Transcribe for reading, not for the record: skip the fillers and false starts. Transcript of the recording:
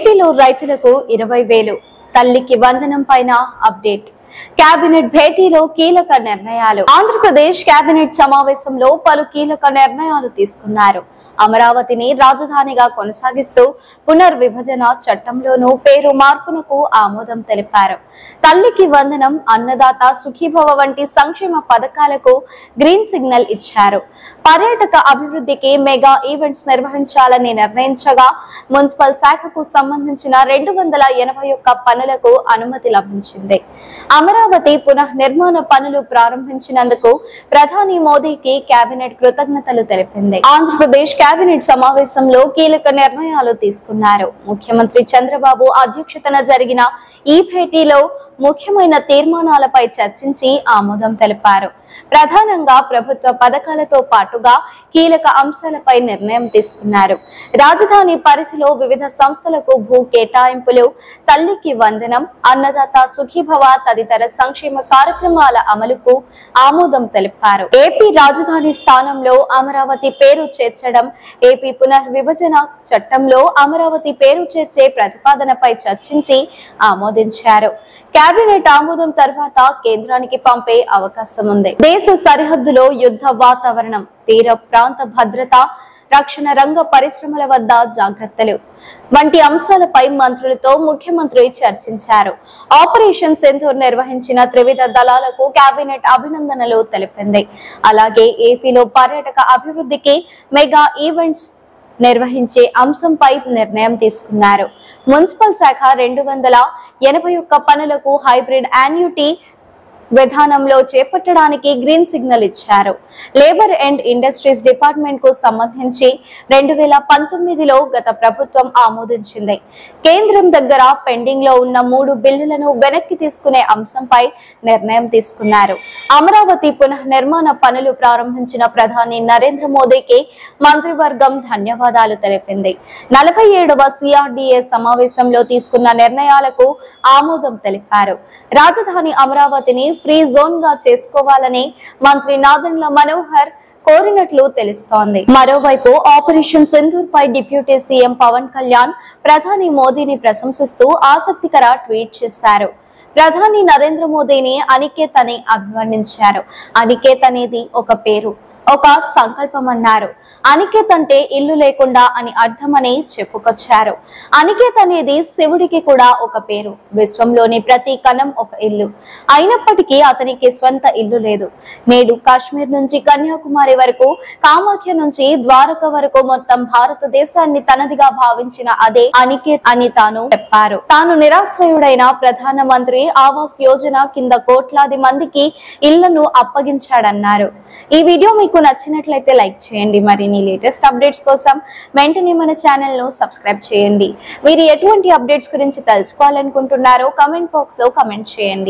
ఏపీలో రైతులకు 20,000 తల్లికి వందనం పైన అప్డేట్. కేబినెట్ భేటీలో కీలక నిర్ణయాలు. ఆంధ్రప్రదేశ్ కేబినెట్ సమావేశంలో పలు కీలక నిర్ణయాలు తీసుకున్నారు. అమరావతిని రాజధానిగా కొనసాగిస్తూ పునర్విభజన చట్టంలోనూ పేరు మార్పునకు ఆమోదం తెలిపారు. తల్లికి వందనం, అన్నదాత సుఖీభవ వంటి సంక్షేమ పథకాలకు గ్రీన్ సిగ్నల్ ఇచ్చారు. పర్యాటక అభివృద్ధికి మెగా ఈవెంట్స్ నిర్వహించాలని నిర్ణయించగా మున్సిపల్ శాఖకు సంబంధించిన 281 పనులకు అనుమతి లభించింది. అమరావతి పునః నిర్మాణ పనులు ప్రారంభించినందుకు ప్రధాని మోదీకి కేబినెట్ కృతజ్ఞతలు తెలిపింది. ఆంధ్రప్రదేశ్ కేబినెట్ సమావేశంలో కీలక నిర్ణయాలు తీసుకున్నారు. ముఖ్యమంత్రి చంద్రబాబు అధ్యక్షతన జరిగిన ఈ భేటీలో ముఖ్యమైన తీర్మానాలపై చర్చించి ఆమోదం తెలిపారు. ప్రధానంగా ప్రభుత్వ పథకాలతో పాటుగా కీలక అంశాలపై నిర్ణయం తీసుకున్నారు. రాజధాని పరిధిలో వివిధ సంస్థలకు భూ కేటాయింపులు, తల్లికి వందనం, అన్నదాత సుఖీభవ తదితర సంక్షేమ కార్యక్రమాల అమలుకు ఆమోదం తెలిపారు. ఏపీ రాజధాని స్థానంలో అమరావతి పేరు చేర్చడం, ఏపీ పునర్విభజన చట్టంలో అమరావతి పేరు చేర్చే ప్రతిపాదనపై చర్చించి ఆమోదించారు. కేబినెట్ ఆమోదం తర్వాత కేంద్రానికి పంపే అవకాశం ఉంది. దేశ సరిహద్దులో యుద్ధ వాతావరణం, తీర ప్రాంత భద్రత, రక్షణ రంగ పరిశ్రమల వద్ద జాగ్రత్తలు వంటి అంశాలపై మంత్రులతో ముఖ్యమంత్రి చర్చించారు. ఆపరేషన్ సింధూర్ నిర్వహించిన త్రివిధ దళాలకు కేబినెట్ అభినందనలు తెలిపింది. అలాగే ఏపీలో పర్యాటక అభివృద్ధికి మెగా ఈవెంట్స్ నిర్వహించే అంశంపై నిర్ణయం తీసుకున్నారు. మున్సిపల్ శాఖ 281 పనులకు హైబ్రిడ్ యాన్యుటీ విధానంలో చేపట్టడానికి గ్రీన్ సిగ్నల్ ఇచ్చారు. లేబర్ అండ్ ఇండస్ట్రీస్ డిపార్ట్మెంట్ కు సంబంధించి 2019లో గత ప్రభుత్వం ఆమోదించింది. కేంద్రం దగ్గర పెండింగ్ లో ఉన్న 3 బిల్లులను వెనక్కి తీసుకునే అంశంపై నిర్ణయం తీసుకున్నారు. అమరావతి పునః నిర్మాణ పనులు ప్రారంభించిన ప్రధాని నరేంద్ర మోదీకి మంత్రివర్గం ధన్యవాదాలు తెలిపింది. 47వ CRDA సమావేశంలో తీసుకున్న నిర్ణయాలకు ఆమోదం తెలిపారు. రాజధాని అమరావతిని ఫ్రీ జోన్ గా చేసుకోవాలని మంత్రి నాదెండ్ల మనోహర్ కోరినట్లు తెలుస్తోంది. మరోవైపు ఆపరేషన్ సింధూర్ పై డిప్యూటీ సీఎం పవన్ కళ్యాణ్ ప్రధాని మోదీని ప్రశంసిస్తూ ఆసక్తికర ట్వీట్ చేశారు. ప్రధాని నరేంద్ర మోదీని అనికేత్ అని అభివర్ణించారు. అనికేత్ అనేది ఒక పేరు, ఒక సంకల్పం అన్నారు. అనికేత్ అంటే ఇల్లు లేకుండా అని అర్థమని చెప్పుకొచ్చారు. అనికేత్ అనేది శివుడికి కూడా ఒక పేరు. విశ్వంలోని ప్రతి కణం ఒక ఇల్లు. అయినప్పటికీ అతనికి స్వంత ఇల్లు లేదు. నేడు కాశ్మీర్ నుంచి కన్యాకుమారి వరకు, కామాఖ్య నుంచి ద్వారక వరకు మొత్తం భారతదేశాన్ని తనదిగా భావించిన అదే అనికేత్ అని తాను చెప్పారు. తాను నిరాశ్రయుడైన ప్రధాన మంత్రి ఆవాస్ యోజన కింద కోట్లాది మందికి ఇళ్లను అప్పగించాడన్నారు. ఈ వీడియో మీకు నచ్చినట్లయితే లైక్ చేయండి. మరిన్ని లేటెస్ట్ అప్డేట్స్ కోసం వెంటనే మన ఛానల్ ను సబ్స్క్రైబ్ చేయండి. మీరు ఎటువంటి అప్డేట్స్ గురించి తెలుసుకోవాలనుకుంటున్నారో కామెంట్ బాక్స్ లో కామెంట్ చేయండి.